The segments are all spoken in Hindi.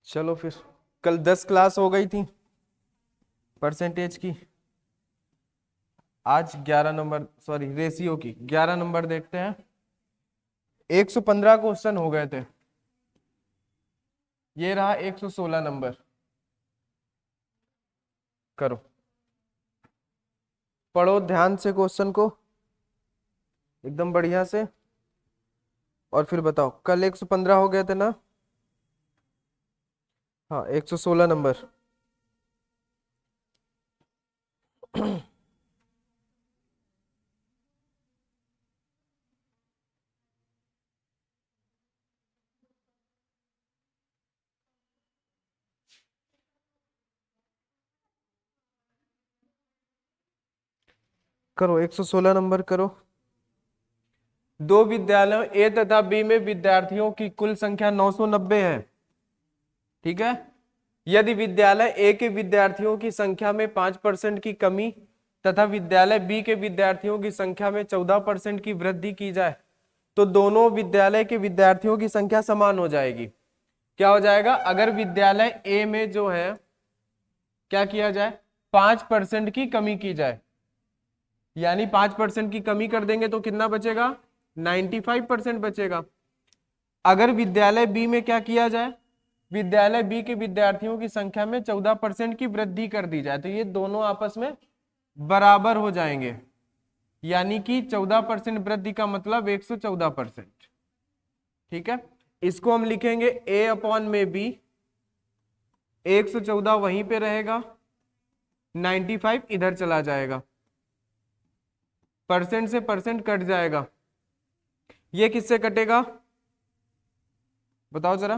चलो फिर, कल 10 क्लास हो गई थी परसेंटेज की, आज 11 नंबर, सॉरी रेशियो की 11 नंबर देखते हैं। 115 क्वेश्चन हो गए थे, ये रहा 116 नंबर। करो, पढ़ो ध्यान से क्वेश्चन को एकदम बढ़िया से, और फिर बताओ। कल 115 हो गए थे ना? हाँ, 116 नंबर। करो, 116 नंबर करो। दो विद्यालयों ए तथा बी में विद्यार्थियों की कुल संख्या 990 है। ठीक है। यदि विद्यालय ए के विद्यार्थियों की संख्या में 5% की कमी तथा विद्यालय बी के विद्यार्थियों की संख्या में 14% की वृद्धि की जाए तो दोनों विद्यालय के विद्यार्थियों की संख्या समान हो जाएगी। क्या हो जाएगा? अगर विद्यालय ए में जो है क्या किया जाए, 5% की कमी की जाए, यानी 5% की कमी कर देंगे तो कितना बचेगा? 95% बचेगा। अगर विद्यालय बी में क्या किया जाए, विद्यालय बी के विद्यार्थियों की संख्या में 14% की वृद्धि कर दी जाए तो ये दोनों आपस में बराबर हो जाएंगे, यानी कि 14% वृद्धि का मतलब 114%। ठीक है, इसको हम लिखेंगे ए अपॉन में बी। 114 वहीं पे रहेगा, 95 इधर चला जाएगा, परसेंट से परसेंट कट जाएगा। ये किससे कटेगा बताओ जरा,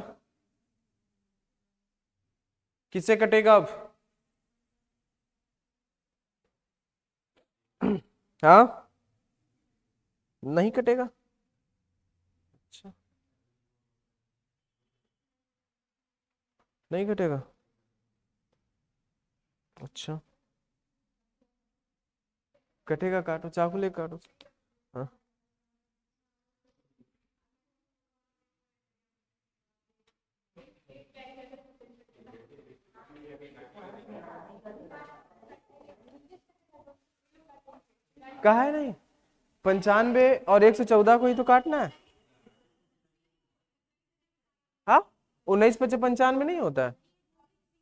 किससे कटेगा अब? हाँ, नहीं कटेगा। अच्छा, नहीं कटेगा। अच्छा, कटेगा, काटो, चाकू ले काटो। हाँ, कहा है नहीं, 95 और 114 को ही तो काटना है। हाँ, 19 × 5 = 95 नहीं होता है,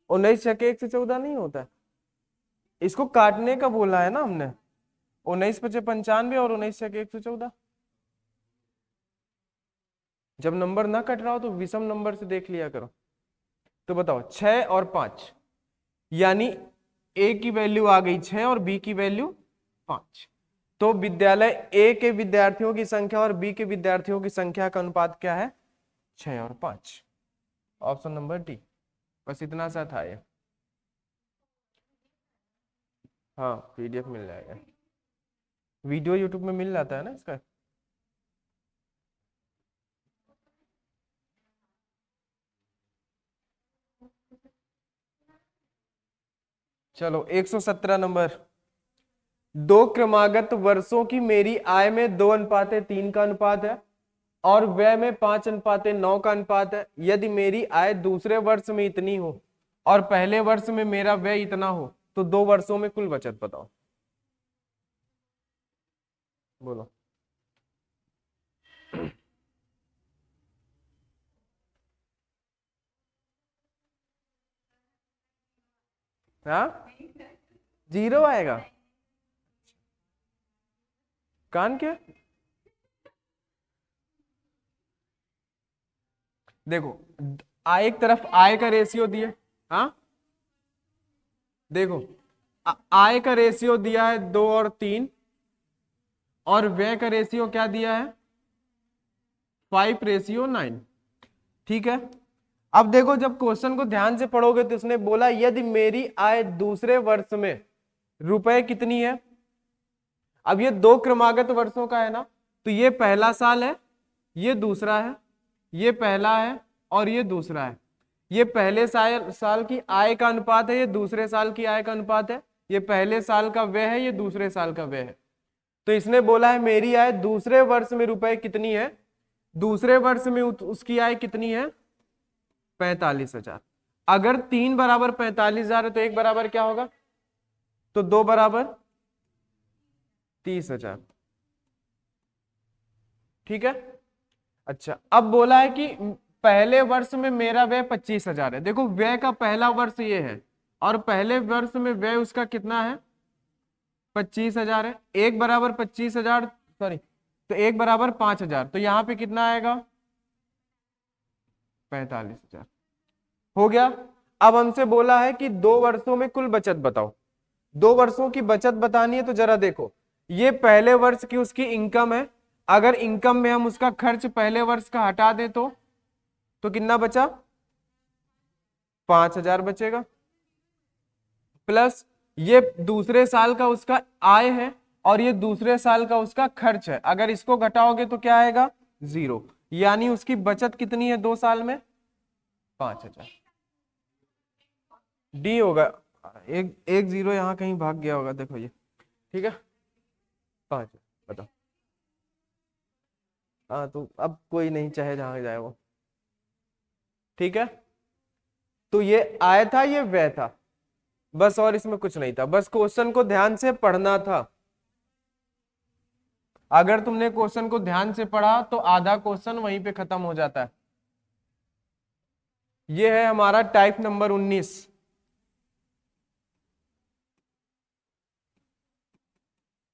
19 × 114 नहीं होता है। इसको काटने का बोला है ना हमने, 19 × 95 और 19 × 114। जब नंबर ना कट रहा हो तो विषम नंबर से देख लिया करो। तो बताओ, 6 और 5, यानी ए की वैल्यू आ गई 6 और बी की वैल्यू 5। तो विद्यालय ए के विद्यार्थियों की संख्या और बी के विद्यार्थियों की संख्या का अनुपात क्या है? 6 और 5। Option number D. बस इतना सा था ये। हाँ, पीडीएफ मिल जाएगा, वीडियो यूट्यूब में मिल जाता है ना इसका। चलो, 117 नंबर। दो क्रमागत वर्षों की मेरी आय में 2:3 का अनुपात है और व्यय में 5:9 का अनुपात है। यदि मेरी आय दूसरे वर्ष में इतनी हो और पहले वर्ष में मेरा व्यय इतना हो तो 2 वर्षों में कुल बचत बताओ। बोलो। हाँ, 0 आएगा। कान के देखो, आय एक तरफ आय का रेशियो दिया। हाँ, देखो, आय का रेशियो दिया है 2 और 3, और व्यय का रेशियो क्या दिया है? 5:9। ठीक है। अब देखो, जब क्वेश्चन को ध्यान से पढ़ोगे तो उसने बोला यदि मेरी आय दूसरे वर्ष में रुपए कितनी है। अब ये दो क्रमागत वर्षों का है ना, तो ये पहला साल है, ये दूसरा है, ये पहला है और ये दूसरा है। ये पहले साल की आय का अनुपात है, ये दूसरे साल की आय का अनुपात है। ये पहले साल का व्यय है, ये दूसरे साल का व्यय है। तो इसने बोला है मेरी आय दूसरे वर्ष में रुपए कितनी है, दूसरे वर्ष में उसकी आय कितनी है? 45,000। अगर 3 बराबर 45,000 है तो 1 बराबर क्या होगा, तो 2 बराबर 30,000। ठीक है। अच्छा, अब बोला है कि पहले वर्ष में मेरा व्यय 25,000 है। देखो व्यय का पहला वर्ष ये है और पहले वर्ष में व्यय उसका कितना है, 25,000 है। 1 बराबर 25,000, सॉरी, तो 1 बराबर 5,000, तो यहां पे कितना आएगा, 45,000 हो गया। अब हमसे बोला है कि 2 वर्षों में कुल बचत बताओ। 2 वर्षों की बचत बतानी है तो जरा देखो, ये पहले वर्ष की उसकी इनकम है। अगर इनकम में हम उसका खर्च पहले वर्ष का हटा दें तो कितना बचा, 5,000 बचेगा। प्लस ये दूसरे साल का उसका आय है और ये दूसरे साल का उसका खर्च है। अगर इसको घटाओगे तो क्या आएगा, 0। यानी उसकी बचत कितनी है 2 साल में, 5,000। डी होगा। एक एक 0 यहाँ कहीं भाग गया होगा, देखो ये। ठीक है, 5 बताओ। हाँ तो अब कोई नहीं, चाहे जहां जाए वो। ठीक है, तो ये आय था, ये व्यय था, बस, और इसमें कुछ नहीं था। बस क्वेश्चन को ध्यान से पढ़ना था। अगर तुमने क्वेश्चन को ध्यान से पढ़ा तो आधा क्वेश्चन वहीं पे खत्म हो जाता है। ये है हमारा टाइप नंबर 19।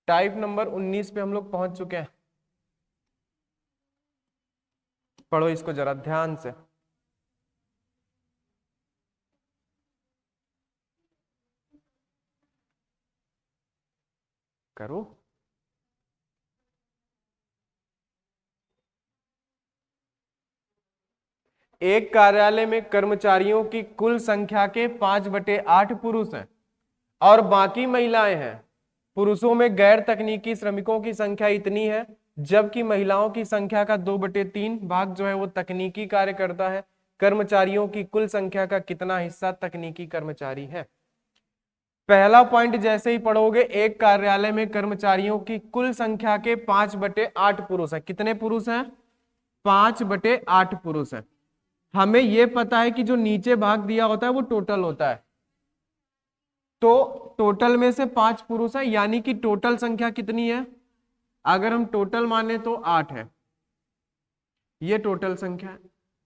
टाइप नंबर 19 पे हम लोग पहुंच चुके हैं। पढ़ो इसको जरा ध्यान से। करो। एक कार्यालय में कर्मचारियों की कुल संख्या के 5/8 पुरुष हैं और बाकी महिलाएं हैं। पुरुषों में गैर तकनीकी श्रमिकों की संख्या इतनी है, जबकि महिलाओं की संख्या का 2/3 भाग जो है वो तकनीकी कार्य करता है। कर्मचारियों की कुल संख्या का कितना हिस्सा तकनीकी कर्मचारी है। पहला पॉइंट जैसे ही पढ़ोगे, एक कार्यालय में कर्मचारियों की कुल संख्या के 5/8 पुरुष है। कितने पुरुष हैं, 5/8 पुरुष है। हमें यह पता है कि जो नीचे भाग दिया होता है वो टोटल होता है, तो टोटल में से 5 पुरुष है, यानी कि टोटल संख्या कितनी है, अगर हम टोटल माने तो 8 है। ये टोटल संख्या है,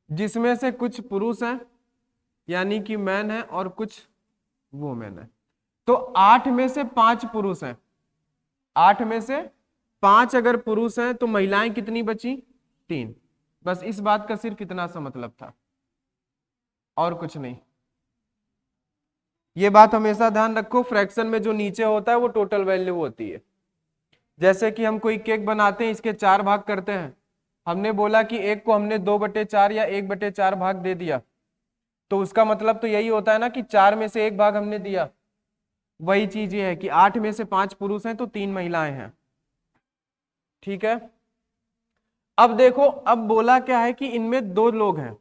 जिसमें से कुछ पुरुष हैं यानी कि मैन है और कुछ वुमेन है। तो 8 में से 5 पुरुष हैं। 8 में से 5 अगर पुरुष हैं तो महिलाएं कितनी बची, 3। बस इस बात का सिर्फ इतना सा मतलब था और कुछ नहीं। ये बात हमेशा ध्यान रखो, फ्रैक्शन में जो नीचे होता है वो टोटल वैल्यू होती है। जैसे कि हम कोई केक बनाते हैं, इसके 4 भाग करते हैं। हमने बोला कि एक को हमने 2/4 या 1/4 भाग दे दिया, तो उसका मतलब तो यही होता है ना कि 4 में से 1 भाग हमने दिया। वही चीज ये है कि 8 में से 5 पुरुष हैं तो 3 महिलाएं हैं। ठीक है, अब देखो, अब बोला क्या है कि इनमें 2 लोग हैं,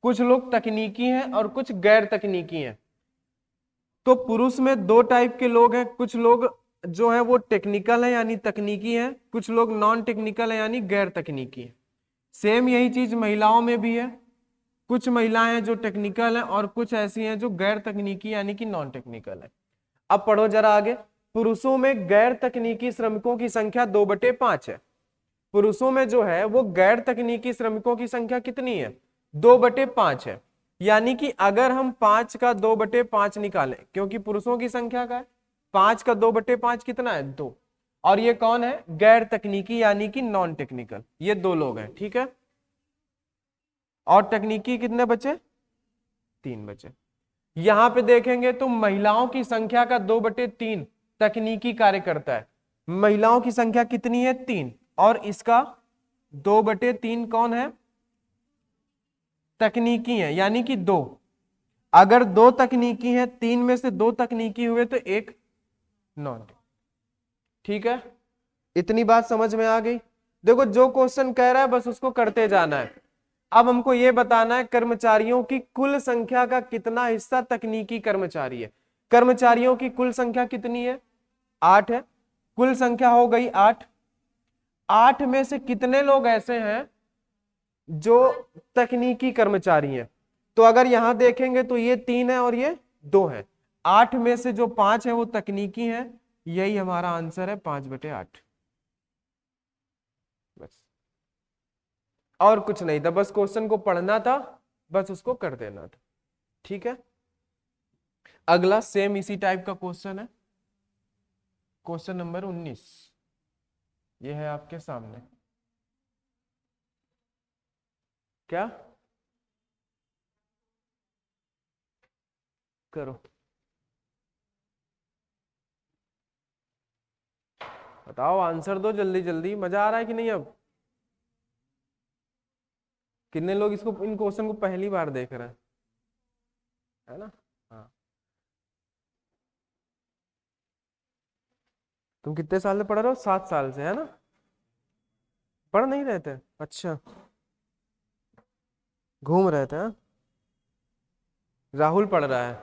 कुछ लोग तकनीकी हैं और कुछ गैर तकनीकी हैं। तो पुरुष में 2 टाइप के लोग हैं, कुछ लोग जो है वो टेक्निकल है यानी तकनीकी है, कुछ लोग नॉन टेक्निकल है यानी गैर तकनीकी है। सेम यही चीज महिलाओं में भी है, कुछ महिलाएं हैं जो टेक्निकल हैं और कुछ ऐसी हैं जो गैर तकनीकी यानी कि नॉन टेक्निकल है। अब पढ़ो जरा आगे। पुरुषों में गैर तकनीकी श्रमिकों की संख्या 2/5 है। पुरुषों में जो है वो गैर तकनीकी श्रमिकों की संख्या कितनी है, 2/5 है। यानी कि अगर हम 5 का 2/5 निकालें, क्योंकि पुरुषों की संख्या का है, 5 का 2/5 कितना है, 2। और ये कौन है, गैर तकनीकी यानी कि नॉन टेक्निकल, ये 2 लोग हैं। ठीक है, और तकनीकी कितने बचे, 3 बचे। यहां पे देखेंगे तो महिलाओं की संख्या का 2/3 तकनीकी कार्य करता है। महिलाओं की संख्या कितनी है, 3, और इसका 2/3 कौन है, तकनीकी है, यानी कि 2। अगर 2 तकनीकी है, 3 में से 2 तकनीकी हुए तो 1 नॉन। ठीक है, इतनी बात समझ में आ गई। देखो जो क्वेश्चन कह रहा है बस उसको करते जाना है। अब हमको यह बताना है कर्मचारियों की कुल संख्या का कितना हिस्सा तकनीकी कर्मचारी है। कर्मचारियों की कुल संख्या कितनी है, 8 है। कुल संख्या हो गई 8। 8 में से कितने लोग ऐसे हैं जो तकनीकी कर्मचारी हैं, तो अगर यहां देखेंगे तो ये 3 है और ये 2 है। 8 में से जो 5 है वो तकनीकी है, यही हमारा आंसर है 5/8। बस और कुछ नहीं था, बस क्वेश्चन को पढ़ना था, बस उसको कर देना था। ठीक है, अगला सेम इसी टाइप का क्वेश्चन है, क्वेश्चन नंबर 19, ये है आपके सामने। क्या करो, बताओ आंसर दो जल्दी जल्दी, मजा आ रहा है कि नहीं? अब कितने लोग इसको, इन क्वेश्चन को पहली बार देख रहे हैं, है ना? हाँ, तुम कितने साल से पढ़ रहे हो? 7 साल से, है ना? पढ़ नहीं रहे थे? अच्छा, घूम रहे थे, हाँ? राहुल पढ़ रहा है,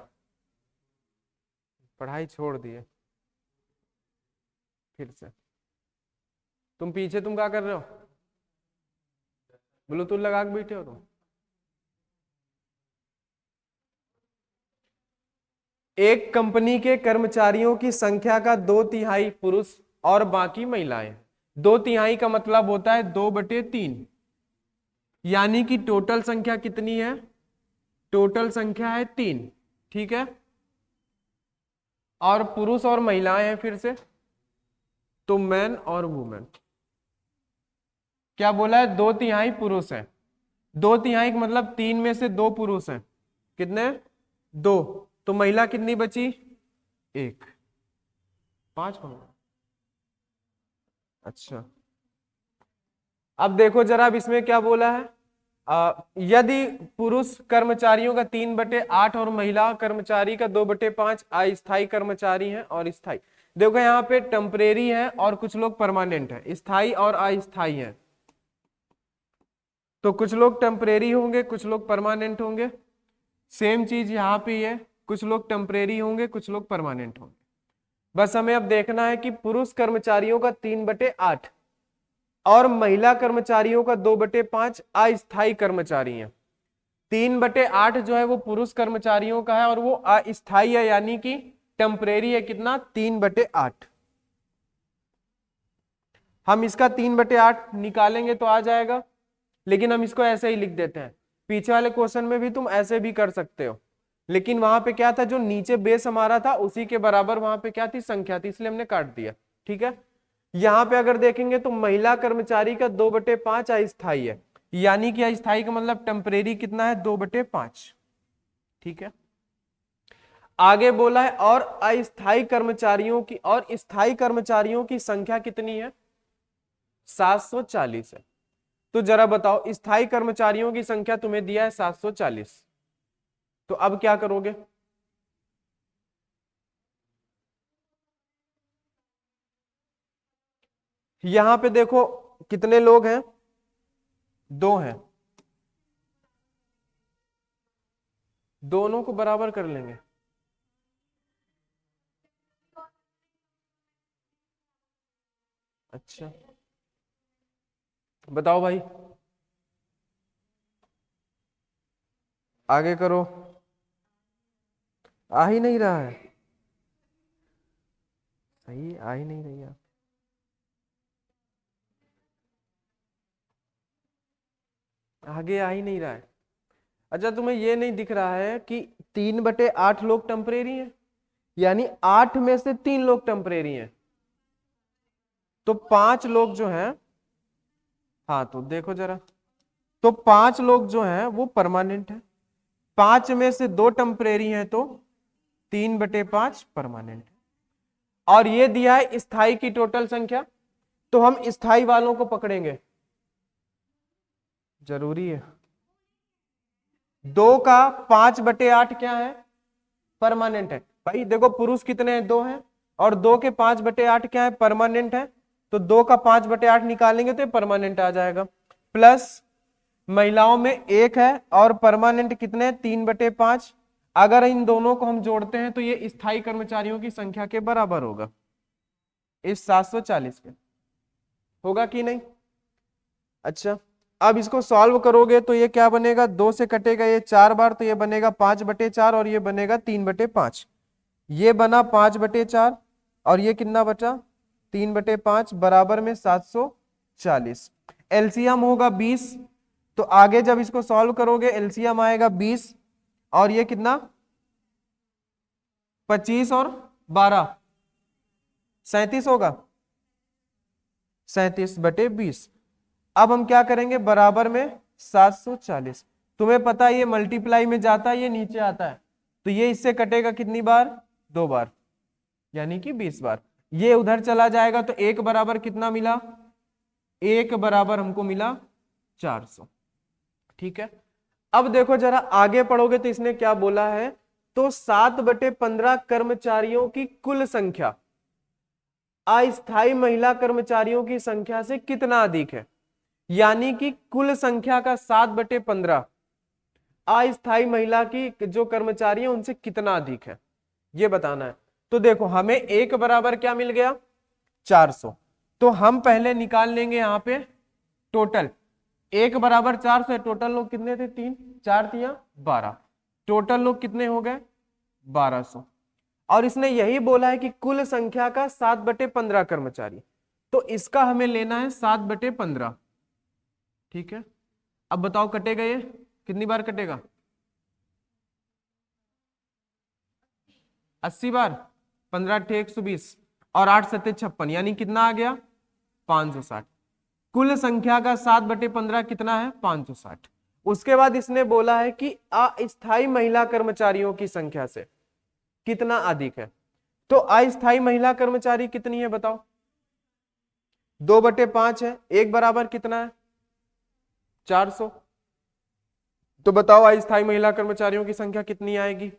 पढ़ाई छोड़ दिए फिर से। तुम पीछे, तुम क्या कर रहे हो? ब्लूटूथ लगा के बैठे हो तुम? एक कंपनी के कर्मचारियों की संख्या का 2/3 पुरुष और बाकी महिलाएं। 2/3 का मतलब होता है 2/3, यानी कि टोटल संख्या कितनी है? टोटल संख्या है 3, ठीक है? और पुरुष और महिलाएं हैं फिर से, तो मैन और वुमेन। क्या बोला है? 2/3 पुरुष है। 2/3 का मतलब 3 में से 2 पुरुष हैं। कितने? 2। तो महिला कितनी बची? 1। 5 होंगे। अच्छा, अब देखो जरा, अब इसमें क्या बोला है? यदि पुरुष कर्मचारियों का 3/8 और महिला कर्मचारी का 2/5 अस्थायी कर्मचारी हैं और स्थायी। देखो यहाँ पे टेम्परेरी है और कुछ लोग परमानेंट है, स्थायी और अस्थायी है। तो कुछ लोग टेम्परेरी होंगे, कुछ लोग परमानेंट होंगे। सेम चीज यहाँ पे है, कुछ लोग टेम्परेरी होंगे, कुछ लोग परमानेंट होंगे। बस हमें अब देखना है कि पुरुष कर्मचारियों का 3/8 और महिला कर्मचारियों का 2/5 अस्थायी कर्मचारी हैं। 3/8 जो है वो पुरुष कर्मचारियों का है और वो अस्थायी है, यानी कि टेम्परेरी है। कितना? 3/8। हम इसका 3/8 निकालेंगे तो आ जाएगा, लेकिन हम इसको ऐसे ही लिख देते हैं। पीछे वाले क्वेश्चन में भी तुम ऐसे भी कर सकते हो, लेकिन वहां पे क्या था, जो नीचे बेस हमारा था उसी के बराबर वहां पे क्या थी? संख्या थी, इसलिए हमने काट दिया। ठीक है, यहां पे अगर देखेंगे तो महिला कर्मचारी का 2/5 अस्थायी है, यानी कि अस्थायी का मतलब टेम्परेरी कितना है? 2/5। ठीक है, आगे बोला है और अस्थायी कर्मचारियों की और स्थायी कर्मचारियों की संख्या कितनी है? 740 है। तो जरा बताओ, स्थायी कर्मचारियों की संख्या तुम्हें दिया है 740, तो अब क्या करोगे? यहां पे देखो कितने लोग हैं? 2 हैं, दोनों को बराबर कर लेंगे। अच्छा, बताओ भाई, आगे करो। आ ही नहीं रहा है, सही आ ही नहीं रही है। आगे आ ही नहीं रहा है। अच्छा, तुम्हें ये नहीं दिख रहा है कि 3/8 लोग टेम्परेरी हैं, यानी 8 में से 3 लोग टेम्परेरी हैं, तो 5 लोग जो हैं, हाँ तो देखो जरा, तो 5 लोग जो हैं वो परमानेंट है। 5 में से 2 टेम्परेरी हैं, तो 3/5 परमानेंट है। और ये दिया है स्थाई की टोटल संख्या, तो हम स्थाई वालों को पकड़ेंगे, जरूरी है। 2 का 5/8 क्या है? परमानेंट है। भाई देखो, पुरुष कितने हैं? 2 हैं, और 2 के 5/8 क्या है? परमानेंट है। तो 2 का 5/8 निकालेंगे तो परमानेंट आ जाएगा। प्लस महिलाओं में 1 है और परमानेंट कितने? 3/5। अगर इन दोनों को हम जोड़ते हैं तो ये स्थायी कर्मचारियों की संख्या के बराबर होगा, इस 740 के। होगा कि नहीं? अच्छा, अब इसको सॉल्व करोगे तो ये क्या बनेगा, 2 से कटेगा ये 4 बार, तो ये बनेगा 5/4 और ये बनेगा 3/5। ये बना 5/4 और ये कितना बचा 3/5 बराबर में 740। एलसीएम होगा 20, तो आगे जब इसको सॉल्व करोगे एलसीएम आएगा 20 और ये कितना 25 और 12 37 होगा, 37/20। अब हम क्या करेंगे बराबर में 740। तुम्हें पता है ये मल्टीप्लाई में जाता है, ये नीचे आता है, तो ये इससे कटेगा कितनी बार, 2 बार, यानी कि 20 बार। ये उधर चला जाएगा तो एक बराबर कितना मिला, एक बराबर हमको मिला 400। ठीक है, अब देखो जरा आगे पढ़ोगे तो इसने क्या बोला है, तो 7/15 कर्मचारियों की कुल संख्या अस्थायी महिला कर्मचारियों की संख्या से कितना अधिक है। यानी कि कुल संख्या का 7/15 अस्थायी महिला की जो कर्मचारी है उनसे कितना अधिक है, ये बताना है। तो देखो हमें एक बराबर क्या मिल गया 400, तो हम पहले निकाल लेंगे यहां पे टोटल। एक बराबर 400 है, टोटल लोग कितने थे, 3 4 तिया 12, टोटल लोग कितने हो गए 1200। और इसने यही बोला है कि कुल संख्या का 7/15 कर्मचारी, तो इसका हमें लेना है 7/15। ठीक है, अब बताओ कटेगा ये कितनी बार कटेगा, 80 बार, 15 × 120 और 8 × 7 = 56, यानी कितना आ गया 560। कुल संख्या का 7/15 कितना है 560। उसके बाद इसने बोला है कि अस्थायी महिला कर्मचारियों की संख्या से कितना अधिक है। तो अस्थायी महिला कर्मचारी कितनी है बताओ, 2/5 है, एक बराबर कितना है 400। तो बताओ अस्थायी महिला कर्मचारियों की संख्या कितनी आएगी,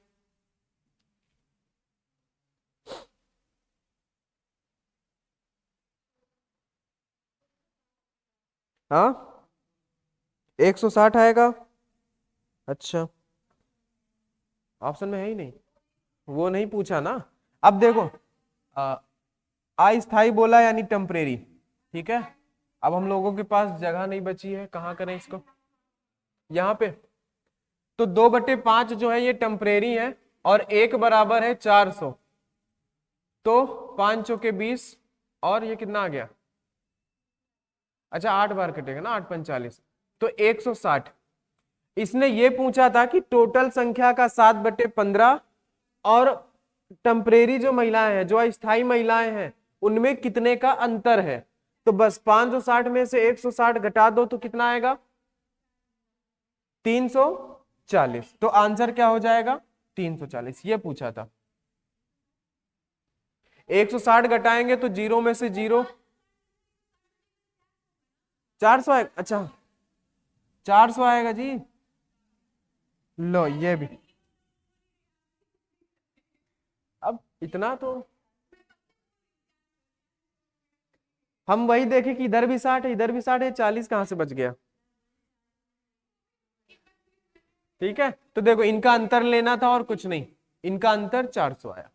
हाँ 160 आएगा। अच्छा, ऑप्शन में है ही नहीं, वो नहीं पूछा ना। अब देखो अस्थायी बोला यानी टेम्परेरी। ठीक है, अब हम लोगों के पास जगह नहीं बची है, कहाँ करें इसको, यहाँ पे। तो 2/5 जो है ये टेम्परेरी है और एक बराबर है 400, तो 5 चौके 20 और ये कितना आ गया, अच्छा 8 बार कटेगा ना, 8 × 45, तो 160। इसने ये पूछा था कि टोटल संख्या का 7/15 और टेम्परेरी जो महिलाएं हैं, जो अस्थायी महिलाएं हैं, उनमें कितने का अंतर है। तो बस 560 में से 160 घटा दो तो कितना आएगा 340। तो आंसर क्या हो जाएगा 340, ये पूछा था। 160 घटाएंगे तो 0 में से 0, 400 आएगा, अच्छा 400 आएगा जी। लो ये भी, अब इतना तो हम वही देखे कि इधर भी 60 है इधर भी 60 है, 40 कहां से बच गया। ठीक है, तो देखो इनका अंतर लेना था और कुछ नहीं, इनका अंतर 400 आया।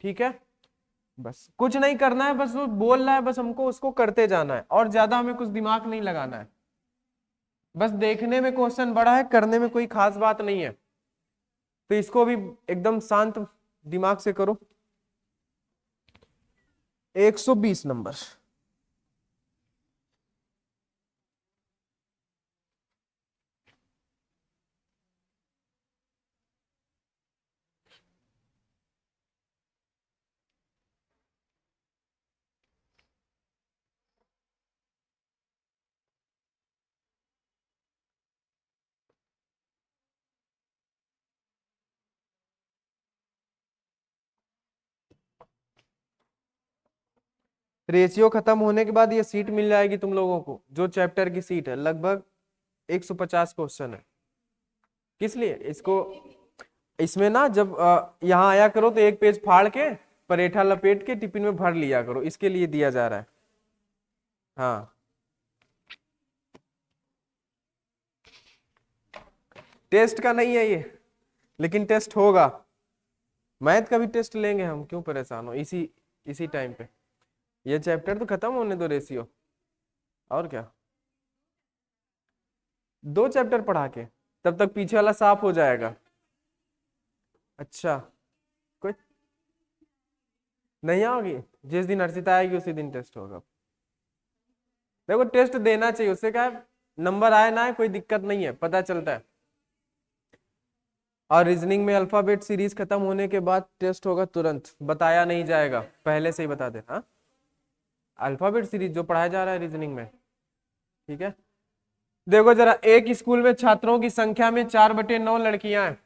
ठीक है, बस कुछ नहीं करना है, बस वो बोल रहा है, बस हमको उसको करते जाना है और ज्यादा हमें कुछ दिमाग नहीं लगाना है। बस देखने में क्वेश्चन बड़ा है, करने में कोई खास बात नहीं है, तो इसको भी एकदम शांत दिमाग से करो। 120 नंबर। रेशियो खत्म होने के बाद ये सीट मिल जाएगी तुम लोगों को, जो चैप्टर की सीट है, लगभग 150 क्वेश्चन है। किस लिए इसको, इसमें ना जब यहाँ आया करो तो एक पेज फाड़ के परेठा लपेट के टिफिन में भर लिया करो, इसके लिए दिया जा रहा है। हाँ, टेस्ट का नहीं है ये, लेकिन टेस्ट होगा। मैथ का भी टेस्ट लेंगे हम, क्यों परेशान हो, इसी इसी टाइम पे। ये चैप्टर तो खत्म होने दो रेशियो, और क्या। 2 चैप्टर पढ़ा के तब तक पीछे वाला साफ हो जाएगा। अच्छा, कोई नहीं आओगी, जिस दिन अर्चिता आएगी उसी दिन टेस्ट होगा। देखो टेस्ट देना चाहिए, उससे क्या है, नंबर आए ना आए कोई दिक्कत नहीं है, पता चलता है। और रीजनिंग में अल्फाबेट सीरीज खत्म होने के बाद टेस्ट होगा, तुरंत बताया नहीं जाएगा, पहले से ही बता दे। हाँ, अल्फाबेट सीरीज जो पढ़ाया जा रहा है रीजनिंग में, ठीक है। देखो जरा, एक स्कूल में छात्रों की संख्या में 4/9 लड़कियां हैं।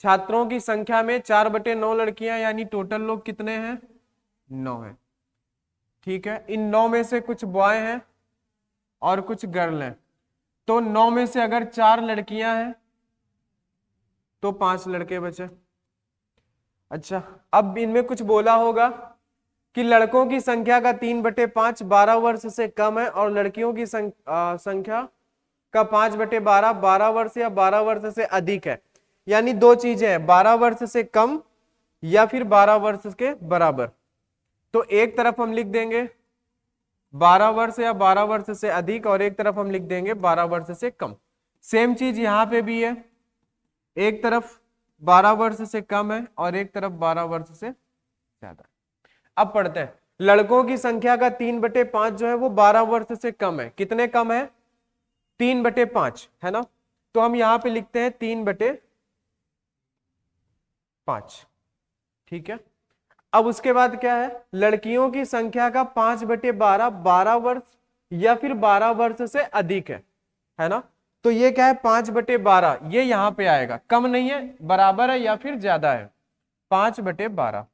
छात्रों की संख्या में 4/9 लड़कियां, यानी टोटल लोग कितने हैं, 9 है। ठीक है, इन 9 में से कुछ बॉय हैं और कुछ गर्ल हैं। तो 9 में से अगर 4 लड़कियां हैं तो 5 लड़के बचे। अच्छा, अब इनमें कुछ बोला होगा कि लड़कों की संख्या का 3/5 12 वर्ष से कम है, और लड़कियों की संख्या का 5/12 12 वर्ष या 12 वर्ष से अधिक है। यानी दो चीजें हैं, 12 वर्ष से कम या फिर 12 वर्ष के बराबर। तो एक तरफ हम लिख देंगे 12 वर्ष या 12 वर्ष से अधिक, और एक तरफ हम लिख देंगे 12 वर्ष से कम। सेम चीज यहां पे भी है, एक तरफ 12 वर्ष से कम है और एक तरफ 12 वर्ष से ज्यादा। अब पढ़ते हैं, लड़कों की संख्या का 3/5 जो है वो 12 वर्ष से कम है। कितने कम है, 3/5 है ना। तो हम यहां पे लिखते हैं 3/5, ठीक है। अब उसके बाद क्या है, लड़कियों की संख्या का 5/12 12 वर्ष या फिर 12 वर्ष से अधिक है ना। तो ये क्या है, 5/12, ये यहां पे आएगा, कम नहीं है, बराबर है या फिर ज्यादा है, 5/12,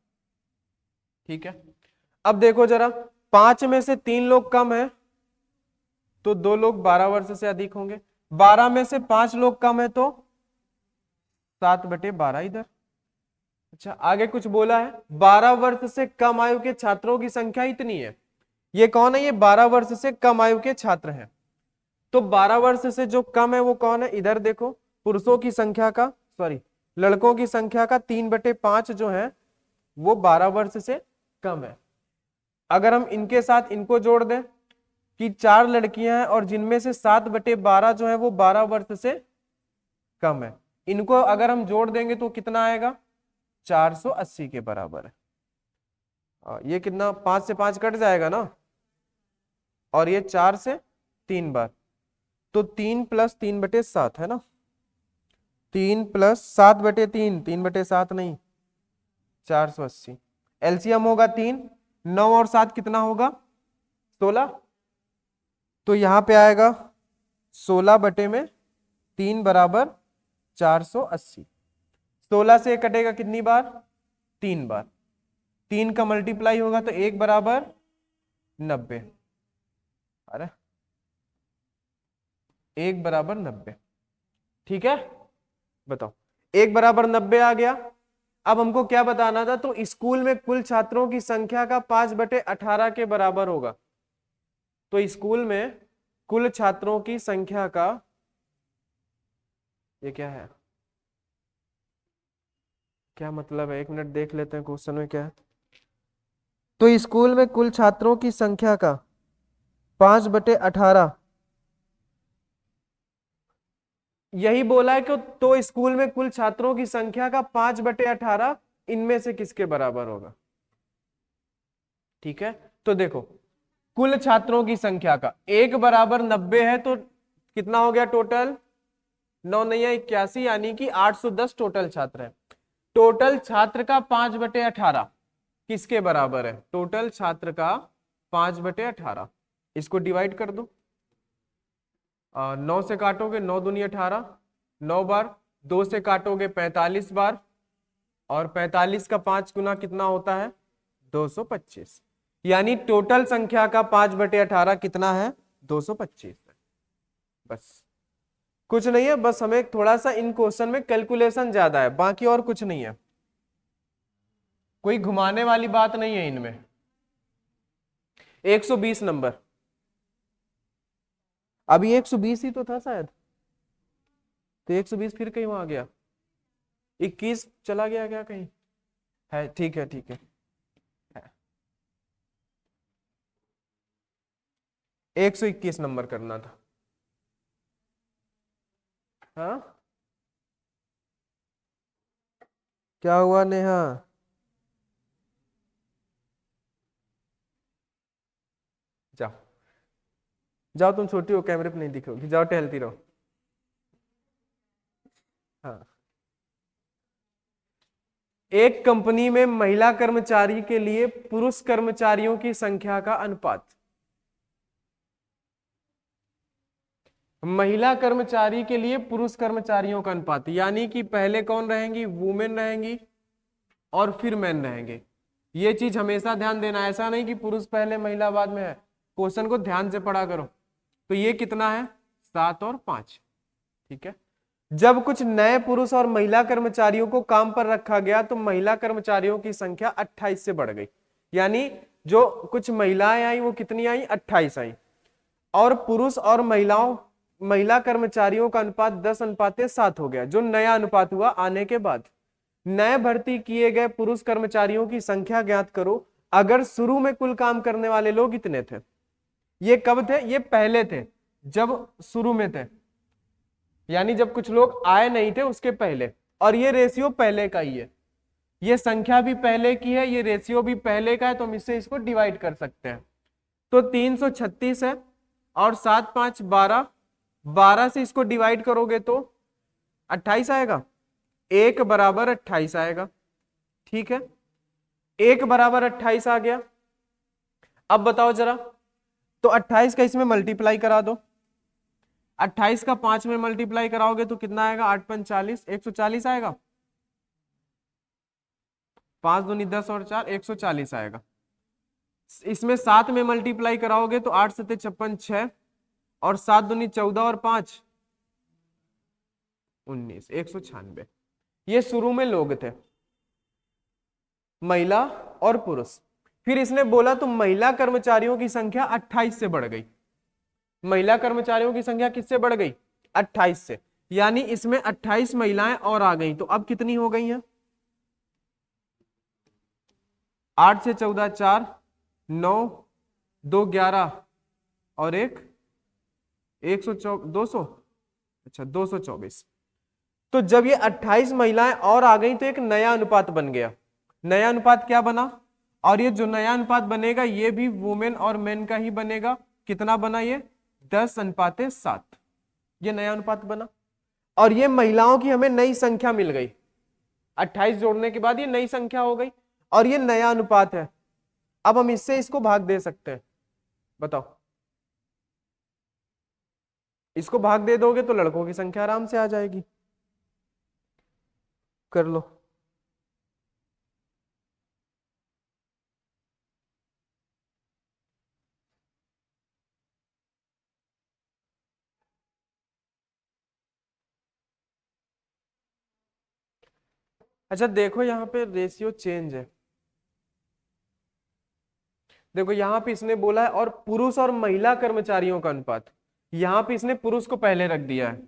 ठीक है। अब देखो जरा, 5 में से 3 लोग कम है तो 2 लोग 12 वर्ष से अधिक होंगे। 12 में से 5 लोग कम है तो 7/12 इधर। अच्छा, आगे कुछ बोला है, 12 वर्ष से कम आयु के छात्रों की संख्या इतनी है। ये कौन है, ये 12 वर्ष से कम आयु के छात्र हैं। तो 12 वर्ष से जो कम है वो कौन है, इधर देखो, पुरुषों की संख्या का, सॉरी, लड़कों की संख्या का 3/5 जो है वो 12 वर्ष से कम है। अगर हम इनके साथ इनको जोड़ दें कि 4 लड़कियां हैं और जिनमें से 7/12 जो है वो 12 वर्ष से कम है, इनको अगर हम जोड़ देंगे तो कितना आएगा, 480 के बराबर है। ये कितना, 5 से 5 कट जाएगा ना, और ये 4 से 3 बार, तो 3 + 3/7 है ना। 3 + 7/3, 3/7 नहीं, 480। एलसीएम होगा 3, 9 और 7 कितना होगा, 16। तो यहां पे आएगा 16/3 बराबर 480। 16 से कटेगा कितनी बार, 3 बार। 3 का मल्टीप्लाई होगा तो 1 बराबर 90। अरे 1 बराबर 90, ठीक है। बताओ, 1 बराबर 90 आ गया। अब हमको क्या बताना था, तो स्कूल में कुल छात्रों की संख्या का 5/18 के बराबर होगा। तो स्कूल में कुल छात्रों की संख्या का, ये क्या है, क्या मतलब है, 1 मिनट देख लेते हैं क्वेश्चन में क्या है। तो स्कूल में कुल छात्रों की संख्या का 5/18, यही बोला है कि तो स्कूल में कुल छात्रों की संख्या का 5/18 इनमें से किसके बराबर होगा, ठीक है। तो देखो, कुल छात्रों की संख्या का 1 बराबर 90 है, तो कितना हो गया टोटल, 9 नहीं है 81, यानी कि 810 टोटल छात्र हैं। टोटल छात्र का 5/18 किसके बराबर है, टोटल छात्र का 5/18, इसको डिवाइड कर दो। 9 से काटोगे 9 दूनी 18, 9 बार, 2 से काटोगे 45 बार, और 45 का 5 गुना कितना होता है, 225। यानी टोटल संख्या का 5/18 कितना है, 225 है। बस कुछ नहीं है, बस हमें थोड़ा सा इन क्वेश्चन में कैलकुलेशन ज्यादा है, बाकी और कुछ नहीं है, कोई घुमाने वाली बात नहीं है इनमें। 120 नंबर, अभी 120 ही तो था शायद, तो 120 फिर कहीं वहां गया, 21 चला गया क्या कहीं, है, ठीक है ठीक है। 121 नंबर करना था। हाँ, क्या हुआ नेहा? जाओ जाओ, तुम छोटी हो, कैमरे पे नहीं दिखोगी, जाओ टहलती रहो। हाँ, एक कंपनी में महिला कर्मचारी के लिए पुरुष कर्मचारियों की संख्या का अनुपात। महिला कर्मचारी के लिए पुरुष कर्मचारियों का अनुपात, यानी कि पहले कौन रहेंगी? वुमेन रहेंगी और फिर मैन रहेंगे। ये चीज हमेशा ध्यान देना, ऐसा नहीं कि पुरुष पहले महिला बाद में है। क्वेश्चन को ध्यान से पढ़ा करो। तो ये कितना है? 7 और 5। ठीक है। जब कुछ नए पुरुष और महिला कर्मचारियों को काम पर रखा गया तो महिला कर्मचारियों की संख्या 28 से बढ़ गई। यानी जो कुछ महिलाएं आई वो कितनी आई? 28 आई। और पुरुष और महिला कर्मचारियों का अनुपात 10:7 हो गया, जो नया अनुपात हुआ आने के बाद। नए भर्ती किए गए पुरुष कर्मचारियों की संख्या ज्ञात करो अगर शुरू में कुल काम करने वाले लोग इतने थे। ये कब थे? ये पहले थे, जब शुरू में थे, यानी जब कुछ लोग आए नहीं थे उसके पहले। और ये रेशियो पहले का ही है, ये संख्या भी पहले की है, ये रेशियो भी पहले का है, तो हम इससे इसको डिवाइड कर सकते हैं। तो 336 है और 7 5 12, 12 से इसको डिवाइड करोगे तो 28 आएगा। 1 बराबर 28 आएगा। ठीक है, 1 बराबर 28 आ गया। अब बताओ जरा, तो 28 का इसमें मल्टीप्लाई करा दो। 28 का 5 में मल्टीप्लाई कराओगे तो कितना आएगा? 8 5 40, 140 आएगा। 5 दूनी 10 और 4, 140 आएगा। इसमें 7 में मल्टीप्लाई कराओगे तो 8 7 56, 6 और 7 दूनी 14 और 5 19, 196। ये शुरू में लोग थे, महिला और पुरुष। फिर इसने बोला तो महिला कर्मचारियों की संख्या 28 से बढ़ गई। महिला कर्मचारियों की संख्या किससे बढ़ गई? 28 से। यानी इसमें 28 महिलाएं और आ गई, तो अब कितनी हो गई हैं? 8 से 14 4, 9 2 11 और 200, अच्छा 224। तो जब ये 28 महिलाएं और आ गई तो एक नया अनुपात बन गया। नया अनुपात क्या बना? और ये जो नया अनुपात बनेगा ये भी वुमेन और मेन का ही बनेगा। कितना बना? ये 10:7। ये नया अनुपात बना और ये महिलाओं की हमें नई संख्या मिल गई। 28 जोड़ने के बाद ये नई संख्या हो गई और ये नया अनुपात है। अब हम इससे इसको भाग दे सकते हैं। बताओ, इसको भाग दे दोगे तो लड़कों की संख्या आराम से आ जाएगी। कर लो। अच्छा देखो, यहाँ पे रेशियो चेंज है। देखो यहाँ पे इसने बोला है और पुरुष और महिला कर्मचारियों का अनुपात। यहाँ पे इसने पुरुष को पहले रख दिया है,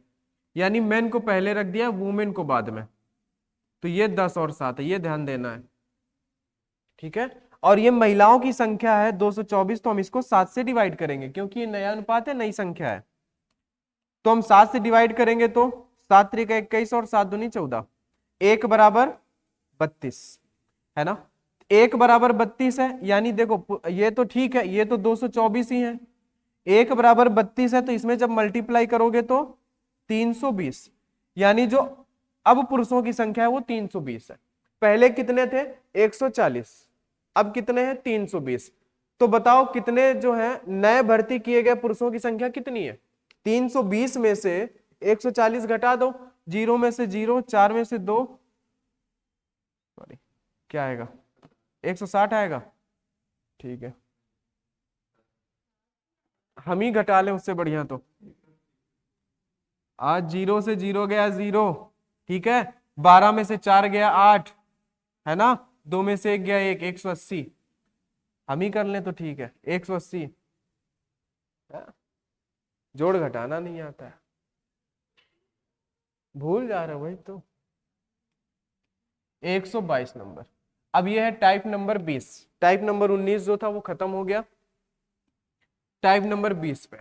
यानी मेन को पहले रख दिया है, वुमेन को बाद में। तो ये 10 और 7 है, ये ध्यान देना है। ठीक है, और ये महिलाओं की संख्या है 224, तो हम इसको 7 से डिवाइड करेंगे क्योंकि ये नया अनुपात है, नई संख्या है। तो हम 7 से डिवाइड करेंगे तो 7 3 21 और 7 दूनी 14, 1 बराबर 32 है ना। 1 बराबर 32 है, यानी देखो ये तो ठीक है, ये तो 224 ही है। 1 बराबर 32 है तो इसमें जब मल्टीप्लाई करोगे तो 320, यानी जो अब पुरुषों की संख्या है वो 320 है। पहले कितने थे? 140, अब कितने हैं? 320। तो बताओ कितने जो है नए भर्ती किए गए पुरुषों की संख्या कितनी है? 320 में से 140 घटा दो, 0 में से 0, 4 में से 2, सॉरी क्या आएगा? 160 आएगा। ठीक है, हम ही घटा लें उससे बढ़िया। तो आज 0 से 0 गया 0, ठीक है। 12 में से 4 गया 8, है ना। 2 में से 1 गया 1, 180। हम ही कर लें तो ठीक है, 180। जोड़ घटाना नहीं आता है, भूल जा रहे हो भाई। तो 122 नंबर। अब ये है टाइप नंबर 20। टाइप नंबर 19 जो था वो खत्म हो गया। टाइप नंबर 20 पे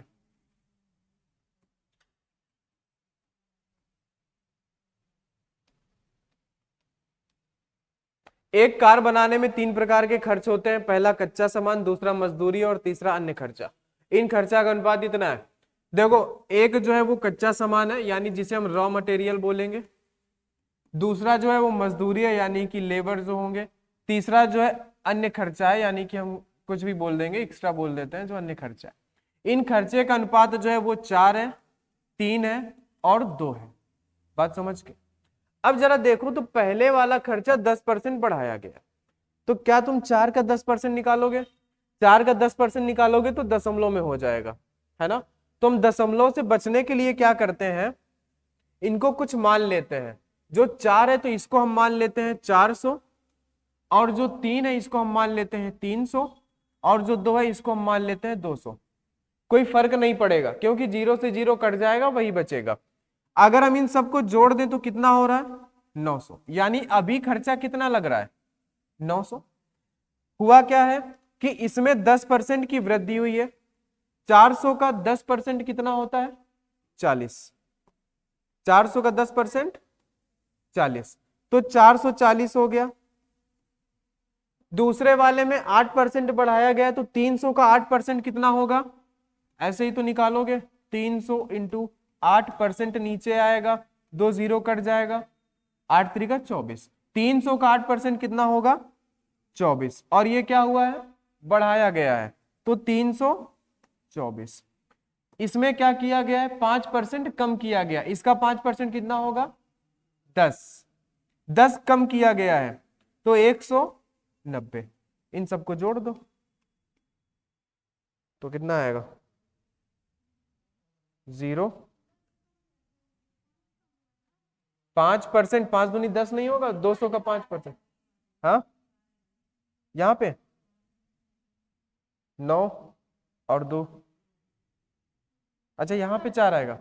एक कार बनाने में 3 प्रकार के खर्च होते हैं, पहला कच्चा सामान, दूसरा मजदूरी और तीसरा अन्य खर्चा। इन खर्चा का अनुपात इतना है। देखो, एक जो है वो कच्चा सामान है, यानी जिसे हम रॉ मटेरियल बोलेंगे। दूसरा जो है वो मजदूरी है, यानी कि लेबर जो होंगे। तीसरा जो है अन्य खर्चा है, यानी कि हम कुछ भी बोल देंगे, एक्स्ट्रा बोल देते हैं, जो अन्य खर्चा है। इन खर्चे का अनुपात जो है वो 4 है, 3 है और 2 है। बात समझ के? अब जरा देखो तो पहले वाला खर्चा 10% बढ़ाया गया, तो क्या तुम 4 का 10% निकालोगे? 4 का 10% निकालोगे तो दशमलव में हो जाएगा, है ना? तो हम दशमलव से बचने के लिए क्या करते हैं, इनको कुछ मान लेते हैं। जो 4 है तो इसको हम मान लेते हैं 400, और जो 3 है इसको हम मान लेते हैं 300, और जो 2 है इसको हम मान लेते हैं 200। कोई फर्क नहीं पड़ेगा, क्योंकि 0 से 0 कट जाएगा, वही बचेगा। अगर हम इन सबको जोड़ दें तो कितना हो रहा है? 900। यानी अभी खर्चा कितना लग रहा है? 900। हुआ क्या है कि इसमें 10% की वृद्धि हुई है। 400 का 10% कितना होता है? 40। 400 का 10% 40, तो 440 हो गया। दूसरे वाले में 8% बढ़ाया गया, तो 300 का 8% कितना होगा? ऐसे ही तो निकालोगे। 300 इंटू 8% नीचे आएगा, 2 0 कट जाएगा, 8 त्रिका 24। 300 का 8% कितना होगा? 24। और ये क्या हुआ है? बढ़ाया गया है, तो 324। इसमें क्या किया गया है? 5% कम किया गया। इसका 5% कितना होगा? 10। 10 कम किया गया है, तो 190। इन सबको जोड़ दो तो कितना आएगा? 0। 5%, 5 दूनी 10 नहीं होगा? 200 का 5%, हाँ, यहां पे 9 और 2। अच्छा, यहां पे 4 आएगा,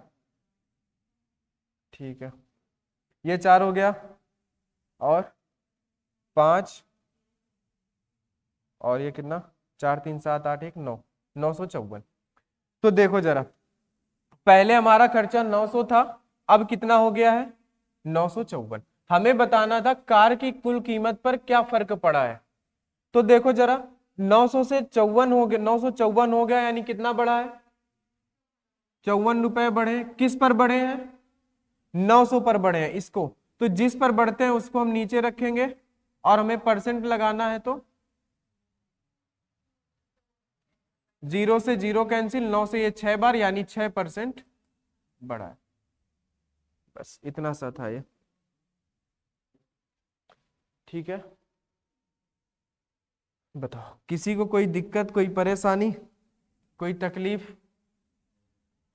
ठीक है। ये 4 हो गया, और 5, और ये कितना? 4 3 7 8 1 9, 954। तो देखो जरा, पहले हमारा खर्चा 900 था, अब कितना हो गया है? 954। हमें बताना था कार की कुल कीमत पर क्या फर्क पड़ा है। तो देखो जरा, 900 से 54 हो गया, 954 हो गया, यानी कितना बढ़ा है? 54 रुपए बढ़े। किस पर बढ़े हैं? 900 पर बढ़े हैं। इसको तो जिस पर बढ़ते हैं उसको हम नीचे रखेंगे, और हमें परसेंट लगाना है, तो 0 से 0 कैंसिल, 9 से ये 6 बार, यानी 6% बढ़ा है। बस इतना सा था ये, ठीक है। बताओ, किसी को कोई दिक्कत, कोई परेशानी, कोई तकलीफ,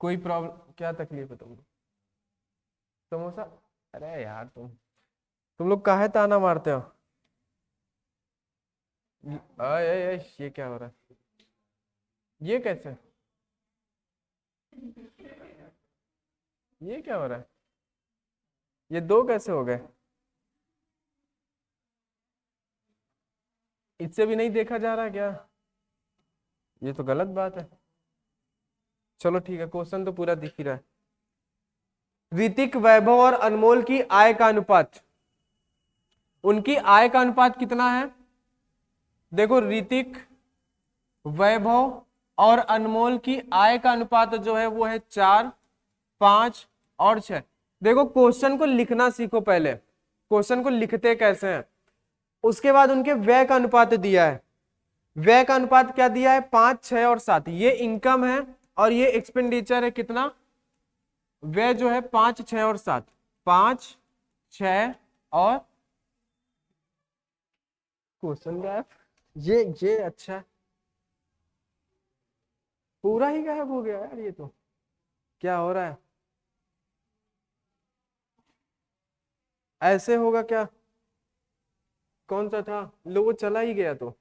कोई प्रॉब्लम? क्या तकलीफ है तुमको? समोसा? अरे यार, तुम लोग काहे ताना मारते हो? आय आय आय, ये क्या हो रहा है? ये कैसे? ये क्या हो रहा है? ये 2 कैसे हो गए? इससे भी नहीं देखा जा रहा क्या? ये तो गलत बात है। चलो ठीक है, क्वेश्चन तो पूरा दिख ही रहा है। ऋतिक, वैभव और अनमोल की आय का अनुपात। उनकी आय का अनुपात कितना है? देखो, ऋतिक, वैभव और अनमोल की आय का अनुपात जो है वो है 4, 5 और 6। देखो, क्वेश्चन को लिखना सीखो पहले। क्वेश्चन को लिखते कैसे हैं, उसके बाद उनके व्यय का अनुपात दिया है। व्यय का अनुपात क्या दिया है? 5, 6 और 7। ये इनकम है, और ये एक्सपेंडिचर है। कितना? व्यय जो है 5, 6 और 7। 5, 6 और क्वेश्चन गायब। ये अच्छा है, पूरा ही गायब हो गया यार। ये तो क्या हो रहा है? ऐसे होगा क्या? कौन सा था? लो, वो चला ही गया। तो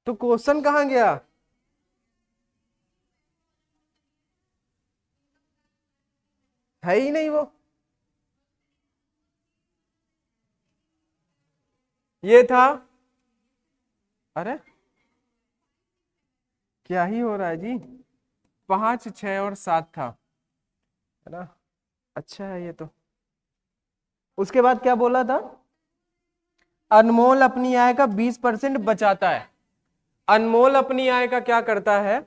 क्वेश्चन कहाँ गया? है ही नहीं वो। ये था। अरे, क्या ही हो रहा है जी? 5, 6 और 7 था, है ना? अच्छा है ये तो। उसके बाद क्या बोला था, अनमोल अपनी आय का 20% बचाता है। अनमोल अपनी आय का क्या करता है,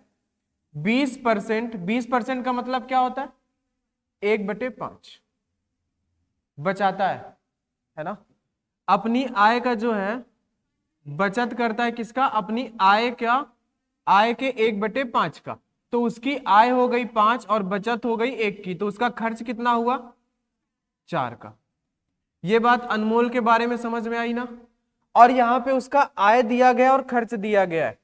20%। 20% का मतलब क्या होता है, 1/5 बचाता है ना। अपनी आय का जो है बचत करता है, किसका, अपनी आय क्या, आय के 1/5 का। तो उसकी आय हो गई 5 और बचत हो गई 1 की, तो उसका खर्च कितना हुआ, 4 का। ये बात अनमोल के बारे में समझ में आई ना। और यहां पे उसका आय दिया गया और खर्च दिया गया है।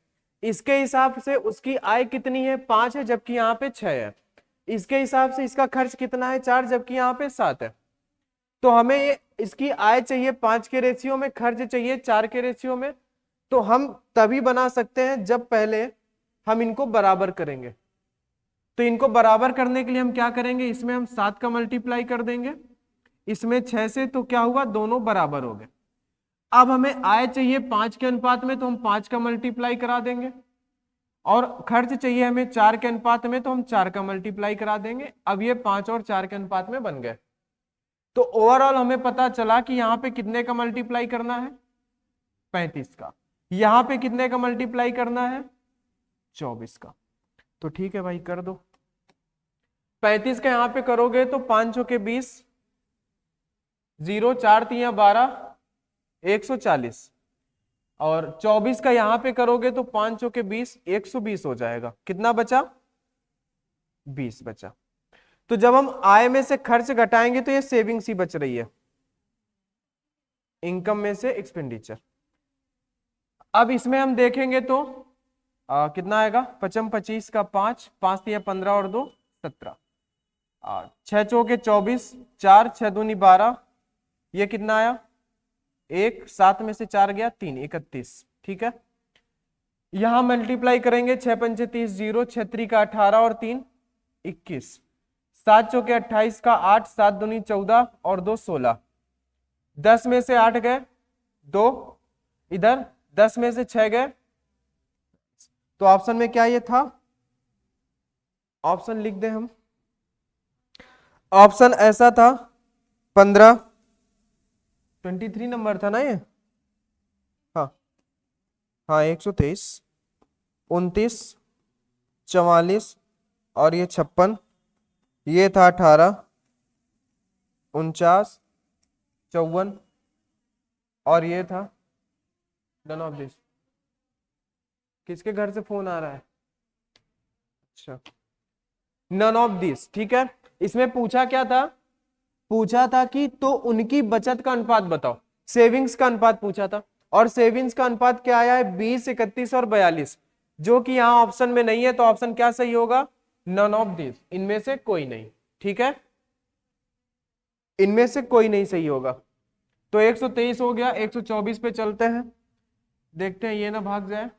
इसके हिसाब से उसकी आय कितनी है, 5 है, जबकि यहाँ पे 6 है। इसके हिसाब से इसका खर्च कितना है, 4, जबकि यहाँ पे 7 है। तो हमें ये इसकी आय चाहिए 5 के रेशियो में, खर्च चाहिए 4 के रेशियो में। तो हम तभी बना सकते हैं जब पहले हम इनको बराबर करेंगे। तो इनको बराबर करने के लिए हम क्या करेंगे, इसमें हम 7 का मल्टीप्लाई कर देंगे, इसमें 6 से, तो क्या हुआ, दोनों बराबर हो गए। अब हमें आय चाहिए 5 के अनुपात में, तो हम 5 का मल्टीप्लाई करा देंगे। और खर्च चाहिए हमें 4 के अनुपात में, तो हम 4 का मल्टीप्लाई करा देंगे। अब ये 5 और 4 के अनुपात में बन गए। तो ओवरऑल हमें पता चला कि यहाँ पे कितने का मल्टीप्लाई करना है, 35 का। यहाँ पे कितने का मल्टीप्लाई करना है, 24 का। तो ठीक है भाई, कर दो। 35 का यहाँ पे करोगे तो 5 के 20, 0 4 3 12, 140। और 24 का यहां पे करोगे तो 5 के 20, 120 हो जाएगा। कितना बचा, 20 बचा। तो जब हम आय में से खर्च घटाएंगे तो ये सेविंग्स ही बच रही है, इनकम में से एक्सपेंडिचर। अब इसमें हम देखेंगे तो कितना आएगा, 55 25 का 5, 5 3 15 और 2 17, 6 चौके 24, 4 6 दूनी 12, ये कितना आया, 1, 7 में से 4 गया 3, 31। ठीक है, यहां मल्टीप्लाई करेंगे, 6 पंचे 30, 0 6 3 का 18 और 3 21, 7 चौके 28 का 8, 7 दूनी 14 और 2 16, 10 में से 8 गए 2, इधर 10 में से 6 गए। तो ऑप्शन में क्या ये था, ऑप्शन लिख दे हम, ऑप्शन ऐसा था 15, 23 नंबर था ना ये, हाँ हाँ, 123, 29, 44 और ये 56, ये था 18, 49, 54 और ये था नन ऑफ दिस। किसके घर से फोन आ रहा है, अच्छा, नन ऑफ दिस। ठीक है, इसमें पूछा क्या था, पूछा था कि तो उनकी बचत का अनुपात बताओ, सेविंग्स का अनुपात पूछा था। और सेविंग्स का अनुपात क्या आया है, 20, 31 और 42, जो कि यहां ऑप्शन में नहीं है। तो ऑप्शन क्या सही होगा, नन ऑफ दिस, इनमें से कोई नहीं। ठीक है, इनमें से कोई नहीं सही होगा। तो 123 हो गया, 124 पे चलते हैं, देखते हैं ये ना भाग जाए।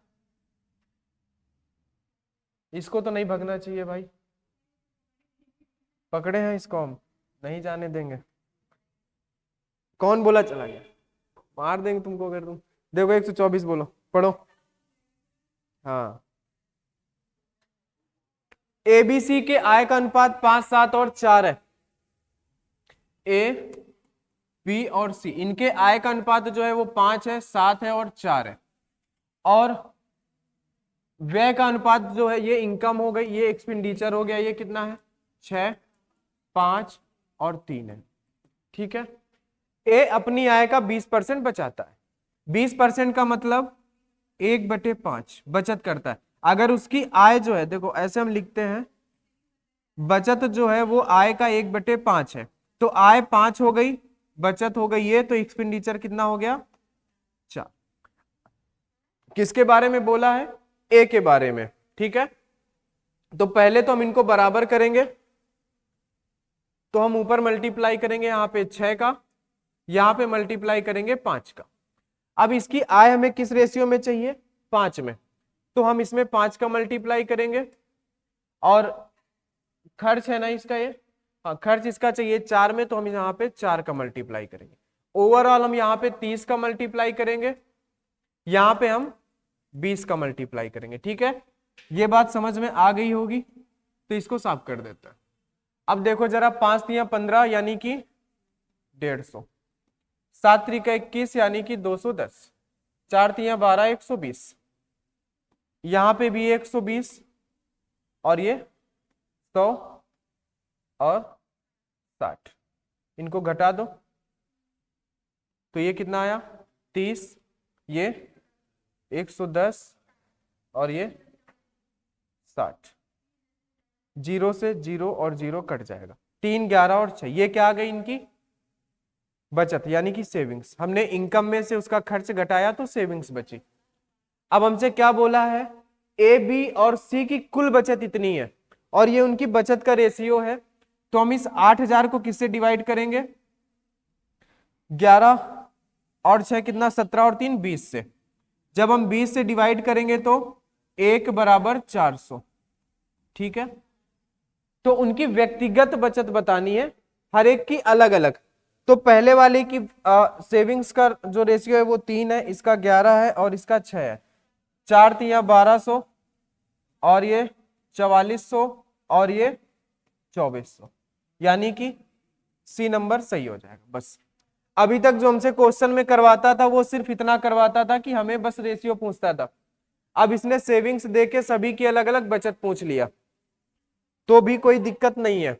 इसको तो नहीं भागना चाहिए भाई, पकड़े हैं इसको हम, नहीं जाने देंगे। कौन बोला चला गया, मार देंगे तुमको अगर तुम, देखो 124 बोलो, पढ़ो। हाँ, एबीसी के आय का अनुपात 5 7 और 4 है। ए बी और सी, इनके आय का अनुपात जो है वो 5 है, 7 है और 4 है। और व्यय का अनुपात जो है, ये इनकम हो गई, ये एक्सपेंडिचर हो गया, ये कितना है, 6 5 और 3 है। ठीक है, ए अपनी आय का 20% बचाता है। 20% का मतलब 1/5 बचत करता है। अगर उसकी आय जो है, देखो ऐसे हम लिखते हैं, बचत जो है वो आय का 1/5 है। तो आय 5 हो गई, बचत हो गई ये, तो एक्सपेंडिचर कितना हो गया, 4। किसके बारे में बोला है, ए के बारे में। ठीक है, तो पहले तो हम इनको बराबर करेंगे, तो हम ऊपर मल्टीप्लाई करेंगे यहां पे 6 का, यहां पे मल्टीप्लाई करेंगे 5 का। अब इसकी आय हमें किस रेशियो में चाहिए, 5 में, तो हम इसमें 5 का मल्टीप्लाई करेंगे। और खर्च है ना इसका ये, हाँ खर्च इसका चाहिए 4 में, तो हम यहाँ पे 4 का मल्टीप्लाई करेंगे। ओवरऑल हम यहाँ पे 30 का मल्टीप्लाई करेंगे, यहाँ पे हम 20 का मल्टीप्लाई करेंगे। ठीक है, ये बात समझ में आ गई होगी, तो इसको साफ कर देते हैं। अब देखो जरा, 5 3 15 यानी कि 150, 7 त्रिका 21 यानी कि 210, 4 तिया 12, 120, यहां पे भी 120 और ये 100 और 60, इनको घटा दो तो ये कितना आया 30, ये 110 और ये 60, 0 से 0 और 0 कट जाएगा, 3, 11 और 6, ये क्या आ गई इनकी बचत यानी कि सेविंग्स। हमने इनकम में से उसका खर्च घटाया तो सेविंग्स बची। अब हमसे क्या बोला है, ए बी और सी की कुल बचत इतनी है और ये उनकी बचत का रेशियो है, तो हम इस 8000 को किससे डिवाइड करेंगे, 11 और 6 कितना 17 और 3 20 से। जब हम 20 से डिवाइड करेंगे तो 1 बराबर 400, ठीक है। तो उनकी व्यक्तिगत बचत बतानी है, हर एक की अलग अलग। तो पहले वाले की सेविंग्स का जो रेशियो है वो 3 है, इसका 11 है और इसका 6 है, 4 तिया 1200 और ये 4400 और ये 2400, यानी कि सी नंबर सही हो जाएगा। बस अभी तक जो हमसे क्वेश्चन में करवाता था वो सिर्फ इतना करवाता था कि हमें बस रेशियो पूछता था, अब इसने सेविंग्स देके सभी की अलग अलग बचत पूछ लिया तो भी कोई दिक्कत नहीं है।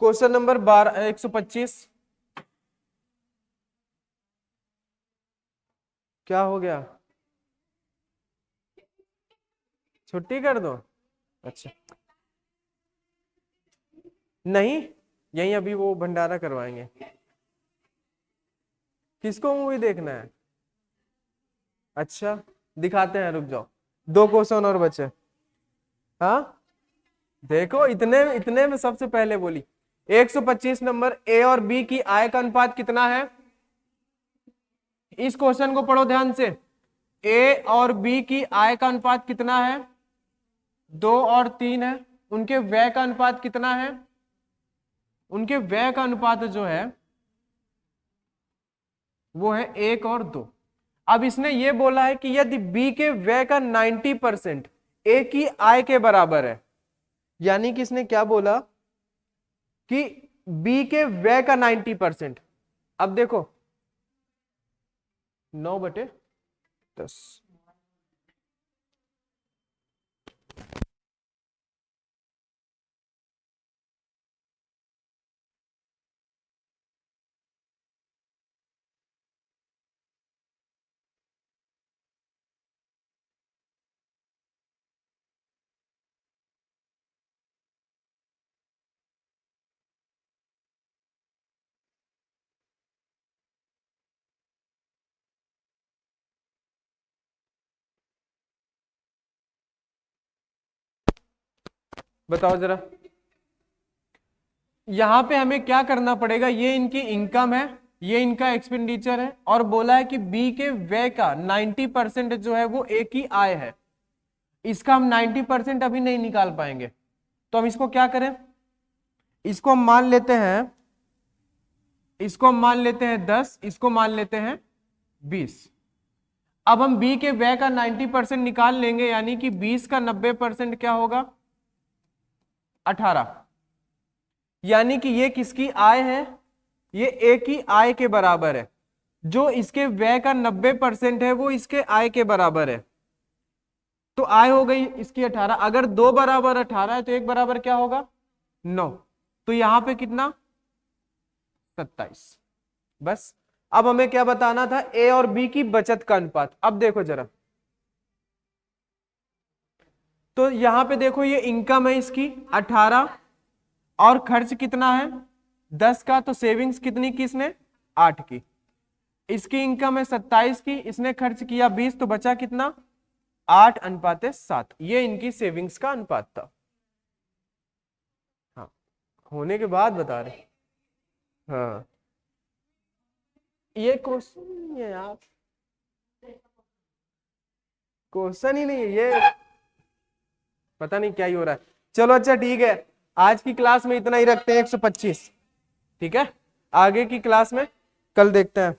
क्वेश्चन नंबर 125, क्या हो गया, छुट्टी कर दो, अच्छा नहीं, यही अभी वो भंडारा करवाएंगे। किसको मूवी देखना है, अच्छा दिखाते हैं, रुक जाओ, 2 क्वेश्चन और बचे। हाँ देखो इतने इतने में सबसे पहले बोली 125 नंबर, ए और बी की आय का अनुपात कितना है। इस क्वेश्चन को पढ़ो ध्यान से, ए और बी की आय का अनुपात कितना है, 2 और 3 है। उनके व्यय का अनुपात कितना है, उनके व्यय का अनुपात जो है वो है 1 और 2। अब इसने ये बोला है कि यदि बी के व्यय का 90% ए की आय के बराबर है, यानी कि इसने क्या बोला कि बी के व्यय का 90%। अब देखो 9/10, बताओ जरा, यहां पे हमें क्या करना पड़ेगा, ये इनकी इनकम है, ये इनका एक्सपेंडिचर है, और बोला है कि बी के व्यय का 90% जो है वो ए की आय है। इसका हम 90% अभी नहीं निकाल पाएंगे, तो हम इसको क्या करें, इसको हम मान लेते हैं, इसको हम मान लेते हैं 10, इसको मान लेते हैं 20। अब हम बी के व्यय का 90% निकाल लेंगे, यानी कि 20 का 90% क्या होगा 18, यानी कि ये किसकी आय है, ये ए की आय के बराबर है। जो इसके व्यय का 90% है वो इसके आय के बराबर है, तो आय हो गई इसकी 18। अगर 2 बराबर 18 है तो 1 बराबर क्या होगा 9, तो यहां पे कितना 27। बस अब हमें क्या बताना था, ए और बी की बचत का अनुपात। अब देखो जरा, तो यहां पे देखो ये इनकम है इसकी 18 और खर्च कितना है 10 का, तो सेविंग्स कितनी की इसने 8 की। इसकी इनकम है 27 की, इसने खर्च किया 20, तो बचा कितना 8:7। ये इनकी सेविंग्स का अनुपात था। हाँ होने के बाद बता रहे, हाँ ये क्वेश्चन नहीं है यार, क्वेश्चन ही नहीं है ये, पता नहीं क्या ही हो रहा है। चलो अच्छा ठीक है, आज की क्लास में इतना ही रखते हैं 125, ठीक है, आगे की क्लास में कल देखते हैं।